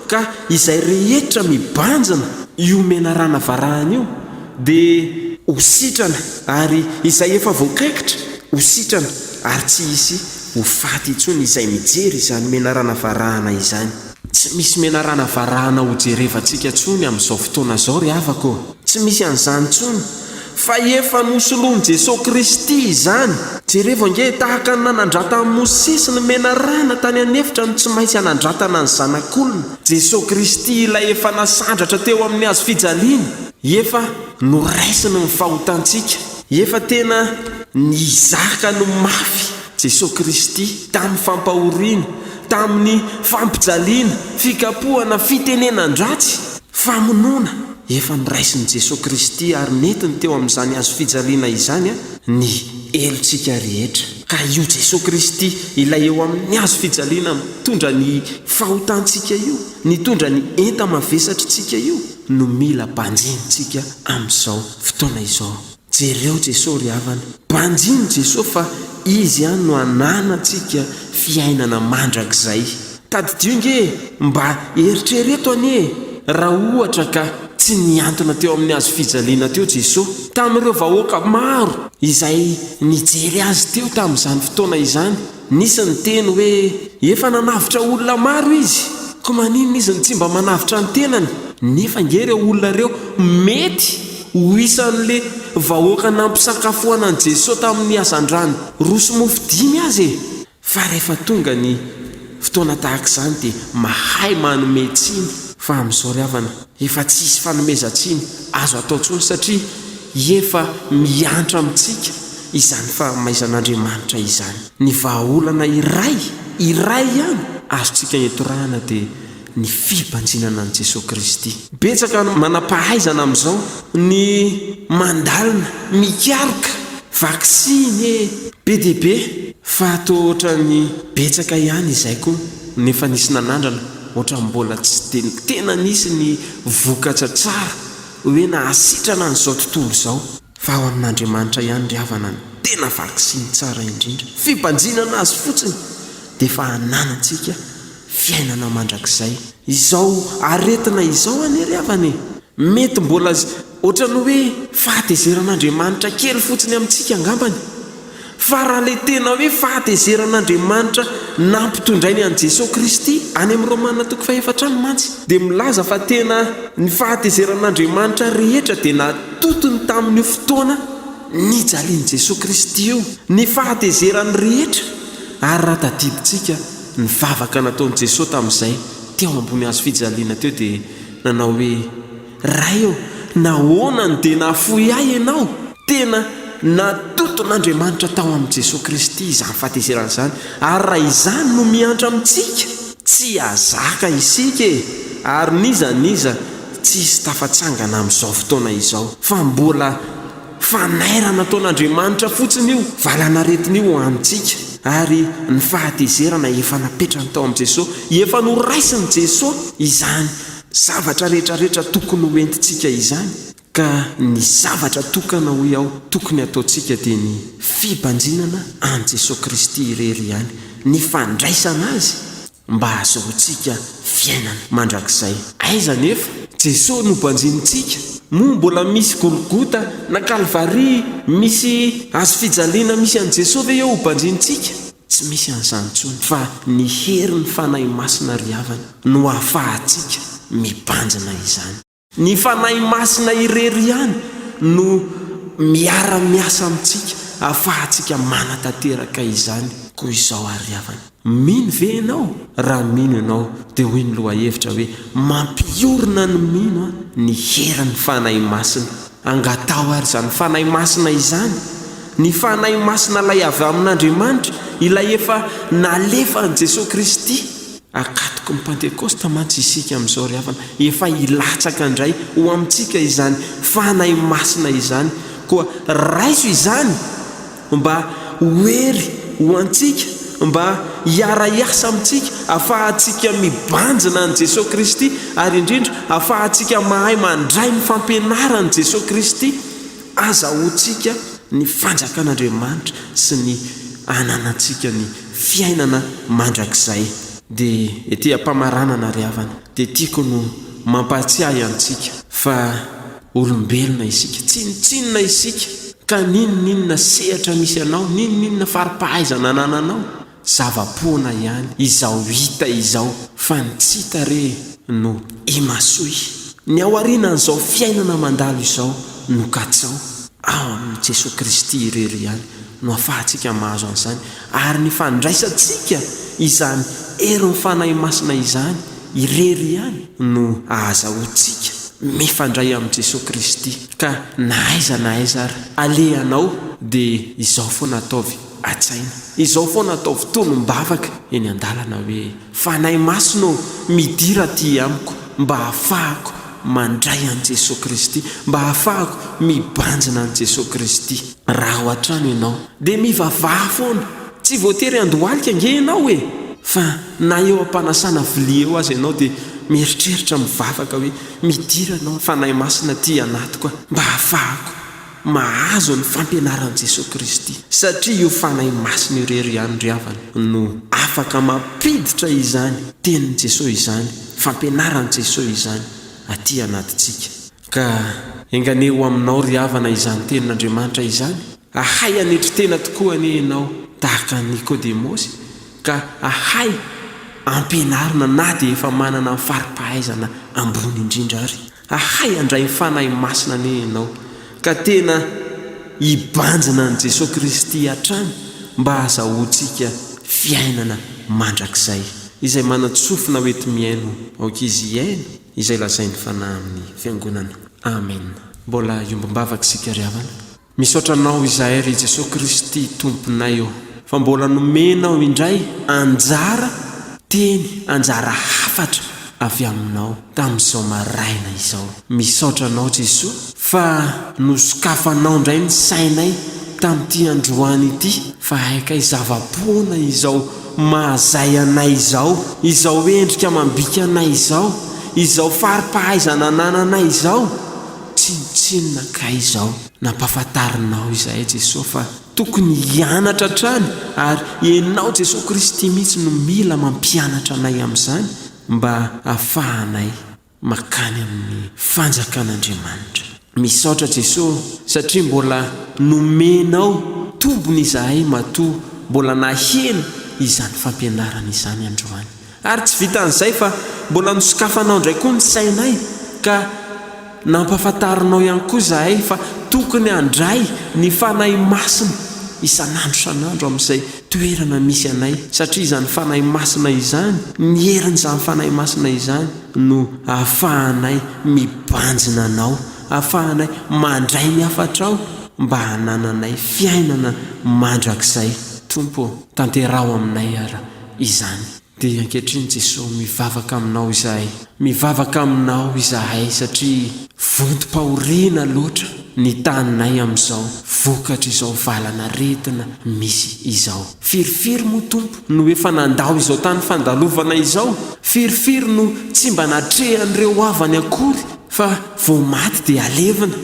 ka izay rehetra mibanjana io menarana varahana io dia hositrana ary izay efa voakaikitra hositrana ary tsy hisy ho faty intsony izay mijery izany menarana varahana izany. Tsy misy menarana varahana ho jerevantsika ntsony amin'izao fotoana izao ry havako, tsy misy an'izany ntsony fa efa nosoloany Jesosy Kristy izany. Jereva nge tahaka ny nanandrata amin'ny Mosesy ny menarana tany anefitra no tsy maintsy hanandratana ny zanak'olona. Jesosy Kristy ilay efa nasandratra teo amin'ny hazo fijaliana efa noraisiny ny fahotantsika, efa tena nizaka no mafy Jesosy Kristy tamin'ny fampahoriana, tamin'ny fampijaliana, fikapohana, fitenenan-dratsy, famonoana, efa niraisin'i Jesosy Kristy ary netiny teo amin'izany hazo fijaliana izany ny elontsika rehetra. Ka io Jesosy Kristy ilay eo amin'ny hazo fijaliana mitondra ny fahotantsika io, nitondra ny enta mavesatrintsika io no mila banjinitsika amin'izao fotoana izao. Jereo Jesosy ry havana, banjiny Jesosy fa izy ihany no ananantsika fiainana mandrakizay. Tadidio nge mba eritrereto anie raha ohatra ka tsy niantona teo amin'ny hazo fijaliana teo Jesosy tamin'ireo vahoaka maro izay nijery azy teo tamin'izany fotoana izany. Nisy ny teny hoe efa nanavitra olona maro izy, ko maninona izy ny tsy mba manavitra ny tenany? Nefa nge ireo olona ireo mety ho isan'le vahoaka nampisakafoana an' Jesosy tamin'ny hazan-drano roso mofo 5 azy e. Fa rehefa tonga ny fotoana tahaka izany dia mahay manome tsiny. Fa amin'izao ry havana efa tsisy fanomezan-tsiny azo atao ntsony satria efa miantra amintsika izany fahamaizan'Andriamanitra izany. Ny vahaolana iray ihany azontsika entorahana dia ny fibanjinana an' Jesosy Kristy. Betsaka manam-pahaizana amin'izao ny mandalina, mikaroka, vaksiny be dia be, fa toa ohatra ny betsaka ihany izay koa nefa nisy nanandrana ohatra mbola tsy tena nisy ny vokatra tsara hoe nahasitrana n'izao tontolo izao. Fa ao amin'Andriamanitra ihany ry havana ny tena vaksiny tsara indrindra, fibanjinana azy fotsiny dia fa hananantsika fiainana mandrakizay. Izao aretina izao anie ry havana e, mety mbola ohatrany hoe fahatezeran'Andriamanitra kely fotsiny amintsika angambany, fa raha le tena hoe fahatezeran'Andriamanitra nampitondrainy an' Jesosy Kristy any amin'ny Romana 4 mantsy dia milaza fa tena ny fahatezeran'Andriamanitra rehetra dia natotony tamin'io fotoana nijalian'i Jesosy Kristy io, ny fahatezerany rehetra. Ary raha tadiditsika ny vavaka nataon'i Jesosy tamin'izay teo ambony hazo fijaliana teo dia nanao hoe ray eo nahoanany dia nafoy ahy ianao, tena natoton'Andriamanitra tao amin'i Jesosy Kristy izany fahatezerana izany. Ary raha izany no miantra amintsika tsy azaka isika e, ary niza tsisy tafatsangana amin'izao fotoana izao, fa mbola fanairana ataon'Andriamanitra fotsiny io, valanaretiny io amintsika. Ary ny fahatezerana efa napetrany tao amin'i Jesosy, efa noraisin'i Jesosy izany zavatra rehetrarehetra tokony ho entintsika izany. Ka ny zavatra tokana ho ao tokony ataontsika dia ny fibanjinana an' Jesosy Kristy irery ihany, ny fandraisana azy mba ahazoantsika fiainana mandrakizay. Aiza nefa Jesosy no banjinitsika, moa mbola misy Golgota na Kalvari, misy hazo fijaliana misy an' Jesosy ve eo ho banjinitsika? Tsy misy an'izany intsony, fa ny herin'ny fanahy masina ry havana no ahafahantsika mibanjina izany. Ny fanahy masina irery ihany no miara-miasa amintsika ahafahantsika manatanteraka izany. Koa izao ary havana, mino ve ianao? Raha mino ianao dia hoy ny lohahevitra hoe mampiorina ny mino ny herin'ny fanahy masina. Angatao ary izany fanahy masina izany, ny fanahy masina ilay avy amin'Andriamanitra, ilay efa nalefa an' Jesosy Kristy. Akatoko ny Pentekosta mantsy isika amin'izao ry havana, efa ilatsaka indray ho amintsika izany fanahy masina izany. Koa raiso izany mba hoery ho antsika, mba hiara-iasa amintsika, ahafahantsika mibanjina an' Jesosy Kristy, ary indrindra ahafahantsika mahay mandray ny fampianaran' Jesosy Kristy azahoantsika ny fanjakan'Andriamanitra sy ny ananantsika ny fiainana mandrakizay. Dia ety ampamaranana ry havana dia tiako no mampatsiahy antsika fa olombelona isika, tsinotsinona isika, ka ninonninona sehatra misy anao, ninonninona faripahaizana anananao, zava-poana ihany izao hita izao fa ny tsita re no imasoy. Ny aorinan'izao fiainana mandalo izao no katsao ao amin'ny Jesosy Kristy irery ihany no afahantsika mahazo an'izany, ary ny fandraisantsika izany ero fanahy masina izany irery ihany no ahazahoantsika mifandray amin'ny Jesosy Kristy. Ka naaiza ary alehanao dia izao foana ataovy atsaina, izao foana ataovy tolombavaka eny an-dalana hoe fanahy masina midira ty amiko mba hafahako mandray an' Jesosy Kristy, mba hafahako mibanjina an' Jesosy Kristy. Raha ao an-trano ianao dia mivavaha foana, tsy voatery andohalika ange ianao fa na eo ampanasana vilia eo azy ianao dia mieritreritra mivavaka hoe midira anao fanahy masina ty anatiko mba hafahako mahazo ny fampianaran'i Jesosy Kristy, satria io fanahy masina irery ihany ry havana no afaka mampiditra izany tenin'i Jesosy izany, fampianaran'i Jesosy izany aty anatitsika. Ka enganeo aminao ry havana izany tenin'Andriamanitra izany, ahay anetry tena tokoa anie ianao tahaka Nikodemosy, ka ahay ampianarina na dia efa manana faripahaizana ambony indrindra ary, ahay andray fanahy masina anie ianao ka tena hibanjina an' Jesosy Kristy hatrany mba hazahoantsika fiainana mandrakizay izay manatsofina hoety miaino aokizy iaino izay lazainy fanahy amin'ny fiangonana. Amen. Mbola iombom-bavaka isika ry havana, misaotra anao izahay ry Jesosy Kristy tomponay eo fa mbola nomenao indray anjara teny, anjara hafatra avy aminao tamin'izao maraina izao. Misaotra anao Jesosy fa nosokafanao indray ny sainay tamin'ity androany ity fa haikay zava-poana izao mahazay anay izao endrika mambika anay izao faripahaizana anananay izao, tsinotsinona kay izao. Nampafantarinao izahay Jesosy fa tokony hianatra trany, ary ianao Jesosy Kristy mihitsy no mila mampianatra anay amin'izany mba ahafahanay makany amin'ny fanjakan'Andriamanitra. Misaotra Jesosy satria mbola nomenao tombony izahay matoa mbola nahena izany fampianarana izany androany, ary tsy vitan'izay fa mbola nosokafanao indray koa ny sainay ka nampafantarinao ihany koa izahay fa tokony handray ny fanahy masina isan'andro amin'izay toerana misy anay, satria izany fanahy masina izany, ny herin'izany fanahy masina izany no ahafahanay mibanjina anao, ahafahanay mandray ny hafatrao mba hanananay fiainana mandrakizay. Tompo, tanterao aminay ara izany. Dia ankehitriny Jesosy mivavaka aminao izahay satria vontom-pahoriana loatra ny taninay amin'izao vokatra izao valana retina misy izao. Firifiry moa Tompo no efa nandao izao tany fandalovana izao, firifiry no tsy mba natrehan'ireo avany akory fa vao maty dia alevina,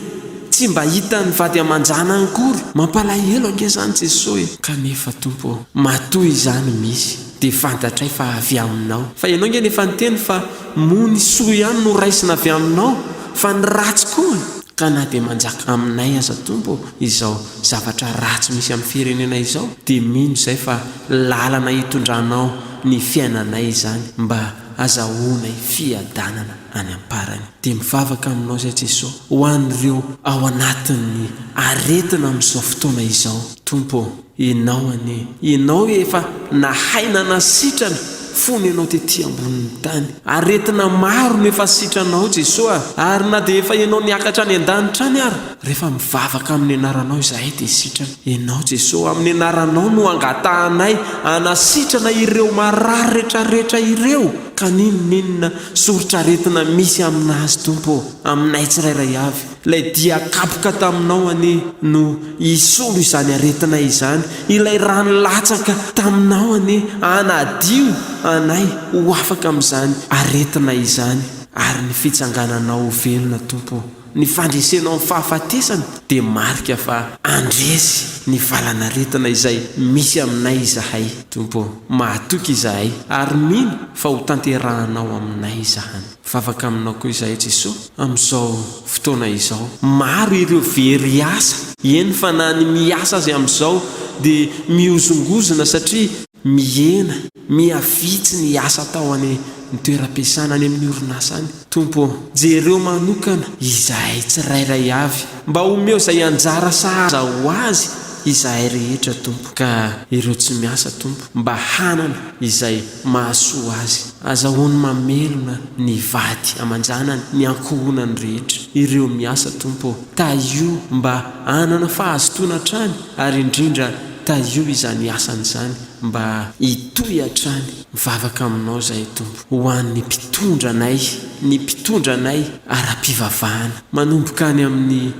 tsy mba hita ny vady amanjana akory. Mampalahelo ange zany Jesosy, kanefa Tompo matoa izany misy dia fantatray fa avy aminao, fa ianao nge nefa niteny fa mony soa ihany no raisina avy aminao fa ny ratsy koa, ka na dia manjaka aminay aza Tompo izao zavatra ratsy misy amin'ny firenena izao, dia mino izay fa lalana hitondranao ny fiainanay izany mba azahoanay fiadanana any amparany. Dia mivavaka aminao izay Jesosy ho an'ireo ao anatin'ny aretina amin'izao fotoana izao. Tompo, ianao efa nahaina nasitrana fony ianao tetỳ ambonin'ny tany, aretina maro no efa sitranao Jesosy, ary na dia efa ianao niakatra any an-danitra any ary, rehefa mivavaka amin'ny anaranao izahay dia sitrana. Ianao Jesosy amin'ny anaranao no angatahanay anasitrana ireo marary rehetrarehetra ireo, ka ninonninona soritra aretina misy aminazy Tompo aminay tsirairay avy, ilay dia kapoka taminao anie no isolo izany aretina izany, ilay rano latsaka taminao anie anadio anay ho afaka amin'izany aretina izany, ary ny fitsangananao ho velona Tompo ny fandresenao amin'ny fahafatesana dia marika fa andresy ny valanaretana izay misy aminay izahay. Tompo, mahatoky izahay ary mino fa ho tanterahanao aminay izahany. Vavaka aminao koa izahay Jesosy amin'izao fotoana izao. Maro ireo very asa, eny fa na ny miasa azy amin'izao dia miozongozona satria mihena, miavitsy ny asa tao any ny toeram-piasana any amin'ny orinasa any. Tompo, jereo manokana izahay tsirairay avy mba omeo izay anjara sahaza ho azy izahay rehetra Tompo, ka ireo tsy miasa Tompo mba hanana izay mahasoa azy. Azahoany mamelona ny vady amanjanany, ny ankohonany rehetra. Ireo miasa Tompo, taio mba hanana fahazotoana hatrany, ary indrindra taio izany asany izany mba hitoy hatrany. Mivavaka aminao zahay Tompo, ho an'ny mpitondra anay, ny mpitondra anay ara-pivavahana manomboka any amin'ny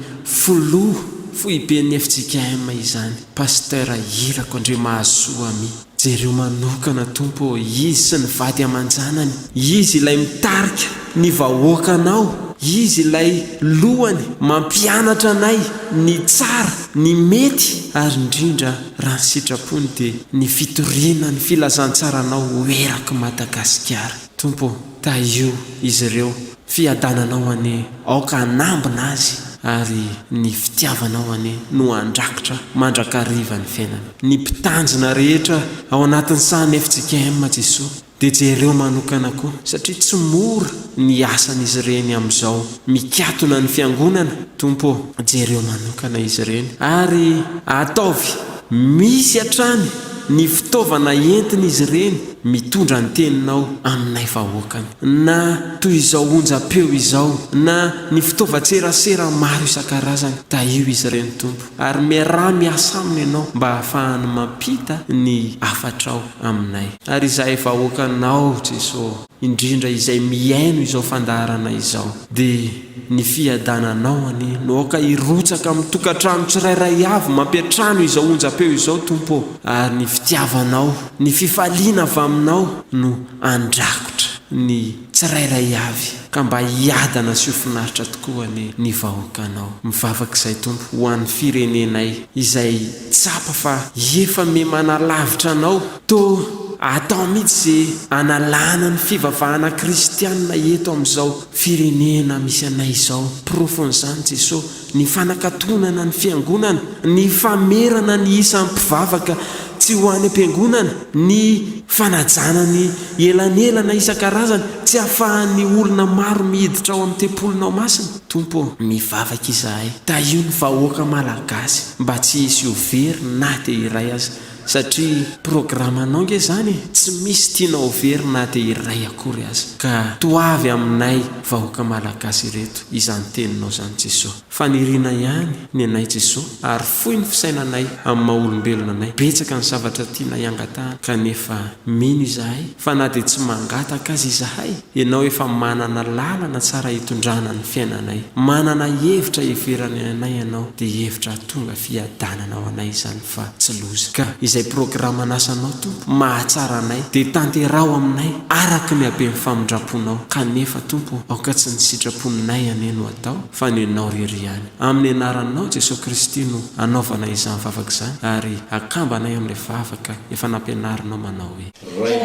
foiben'ny FJKM izany, Pasteur Irako Andriamahasoa mi. Jereo manokana Tompo, izy sy ny vady amanjanany, izy ilay mitarika ny vahoakanao, izy ilay lohany mampianatra anay ny tsara, ny mety, ary indrindra raha ny sitrapony dia ny fitoriana ny filazantsaranao hoeraka Madagasikara. Tompo, taio izy ireo fiadananao any aoka anambina azy, ary ny fitiavanao any no andrakotra mandrakariva ny fiainana. Ny mpitanjina rehetra ao anatin'ny sahany FJKM Jesosy dia jereo manokana koa, satria tsy mora ny asan'izy ireny amin'izao mikatona ny fiangonana. Tompo, jereo manokana izy ireny ary ataovy misy hatrany ny fitaovana entiny izy ireny mitondra ny teninao aminay vahoakany, na toy izao onjam-peo izao, na ny fitaovan-tserasera maro isan-karazany. Taio izy ireny Tompo, ary miaraha miasa aminy ianao mba hahafahany mampita ny afatrao aminay. Ary izahay vahoakanao Jesosy, indrindra izay miaino izao fandaharana izao, dia ny fiadananao any no aoka hirotsaka amin'ny tokantrano tsirairay avy mampiatrano izao onjam-peo izao Tompo, ary ny fitiavanao, ny fifaliana avy aminao no andrakotra ny tsirairay avy, ka mba hiadana sy ho finaritra tokoa ny vahoakanao. Mivavaka izay Tompo ho an'ny firenenay izay tsapa fa efa manalavitra anao, to atao mihitsy izay analana ny fivavahana kristianina eto amin'izao firenena misy anay izao. Profon'izany Jesosy, ny fanakatonana ny fiangonana, ny famerana ny isan'ny mpivavaka tsy ho any am-piangonana, ny fanajana ny elanelana isan-karazany, tsy hahafahan'ny olona maro miditra ao amin'ny tempolinao masina. Tompo, mivavaka izahay, taio ny vahoaka malagasy mba tsy hisy ho very na dia iray azy, satria programanao nge zany tsy misy tianao very na dia iray akory azy, ka toavy aminay vahoaka malagasy reto izany teninao zany Jesosy. Fanirina ihany ny anay Jesosy, ary foy ny fisainanay amin'ny maha-olombelona anay. Betsaka ny zavatra tiana iangatahana, kanefa mino izahay fa na dia tsy mangataka azy izahay, ianao efa manana lalana tsara hitondrana ny fiainanay, manana hevitra heverany anay ianao, dia hevitra tonga fiadanana ao anay izany fa tsy loza. Ka izay programa nasanao Tompo mahatsara anay dia tanterao aminay araka ny habe ny famindraponao, kanefa Tompo aoka tsy ny sitraponinay ane no atao fa ny anao rery ihany. Amin'ny anaranao Jesosy Kristy no anaovana izany vavaka izany, ary akambanay amin'ilay vavaka efa nampianarinao manao hoe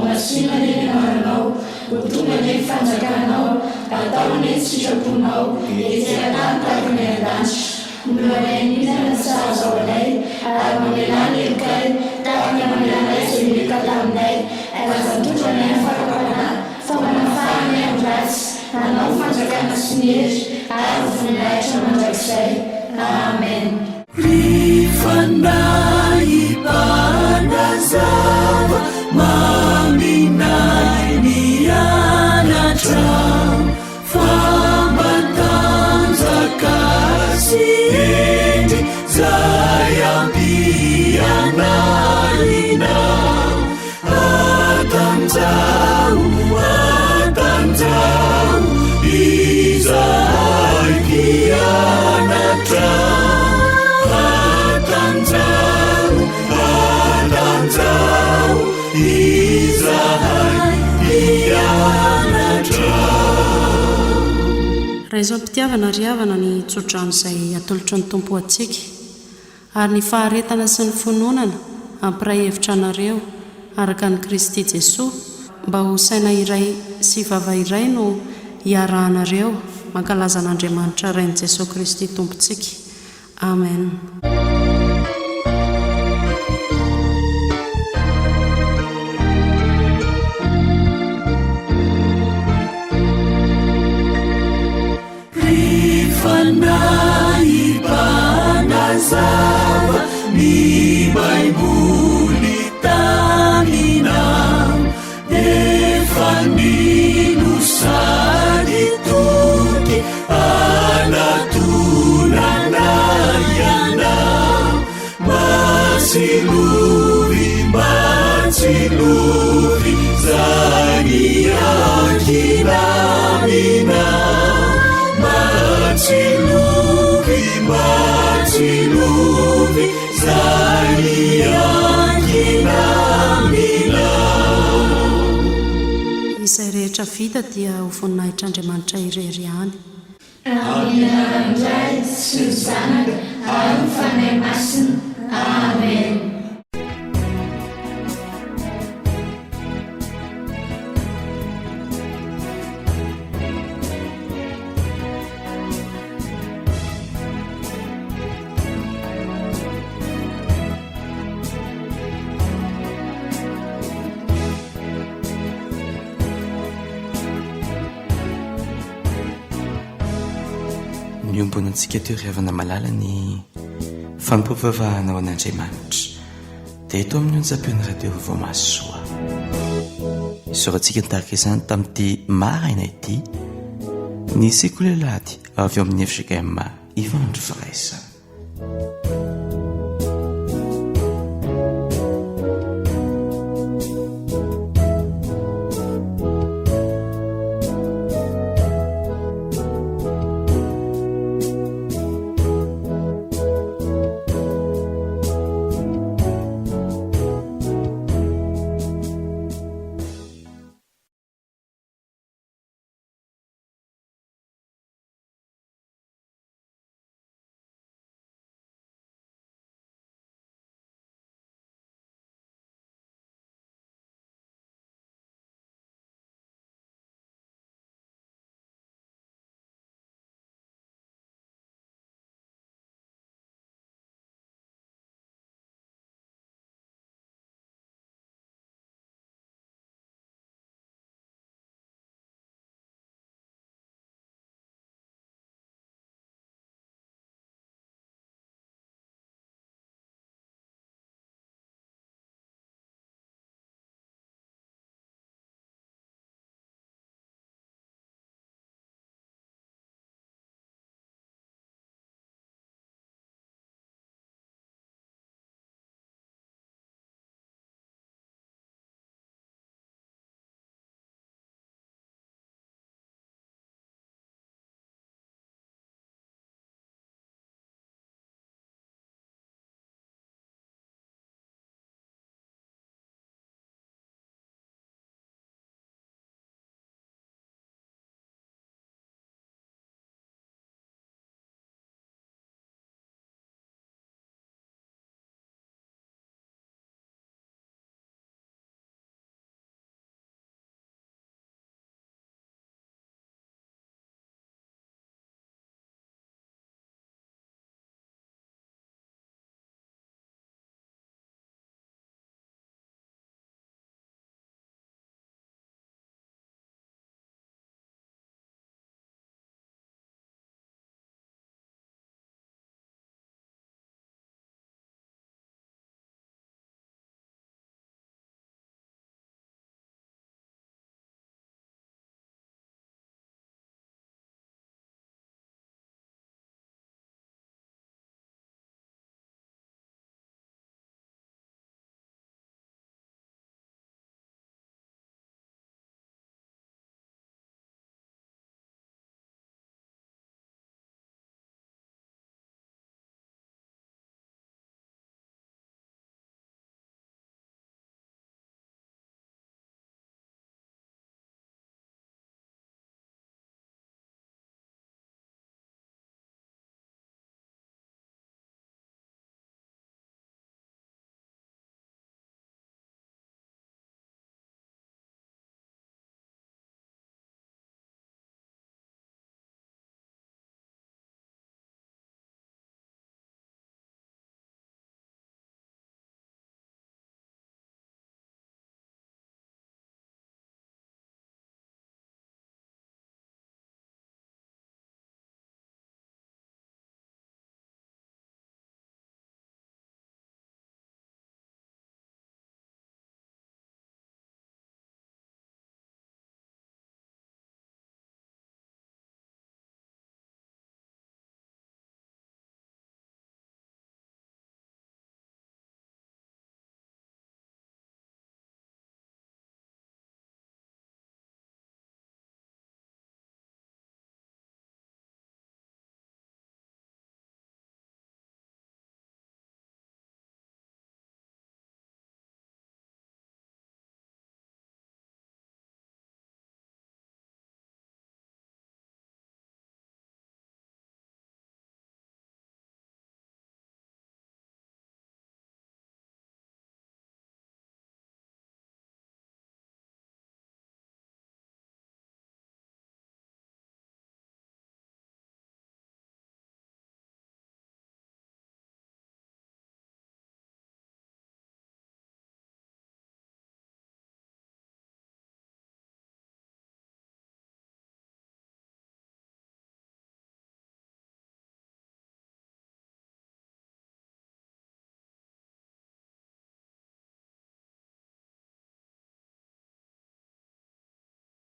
masinanao tonga ny fanjakanao ataony sitraponao ezeratany ny andanitra noan'izana sahazaonay ary mamelany elokay tahaka mamelanay izay mikata aminay azantondrany farakana fa manafahanay amin'ny ratsy nanao fanjakana sy ny hery ary voninahitra mandrakizay. Amen. Rifanay pandazava maminay nianatra fambatanjaka sy eny zay ampianarina atanjao izay kianatra atanjao izay kianatra. raha izao mpitiavana ry havana ny tsodrano izay atolotry ny tompo atsika ary ny faharetana sy ny finoanana ampiray hevitra anareo araka ny Kristy Jesosy mba ho saina iray sy vava iray no hiarahanareo mankalaza n'Andriamanitra rain'i Jesosy Kristy tompontsika. Amen. Zava ny Baiboly tamina efa ninosady toky anatonana iana matsilovy zany ankinamina matsilovy zany ankinamina. Izay rehetra vita dia ho voninahitr'Andriamanitra irery ihany. Amin'Andray sy ny Zanaka ary ny fanahy masina. Amen. Niombonantsika teo riavana malala ny fampiovavahana an'Andriamanitra dia eto amin'ny onjam-peo radio Voamasoa isaorantsika nitarika izany tamin'ity maraina ity ny sekoly lady avy ao amin'ny FGM Ivandro Fraisa.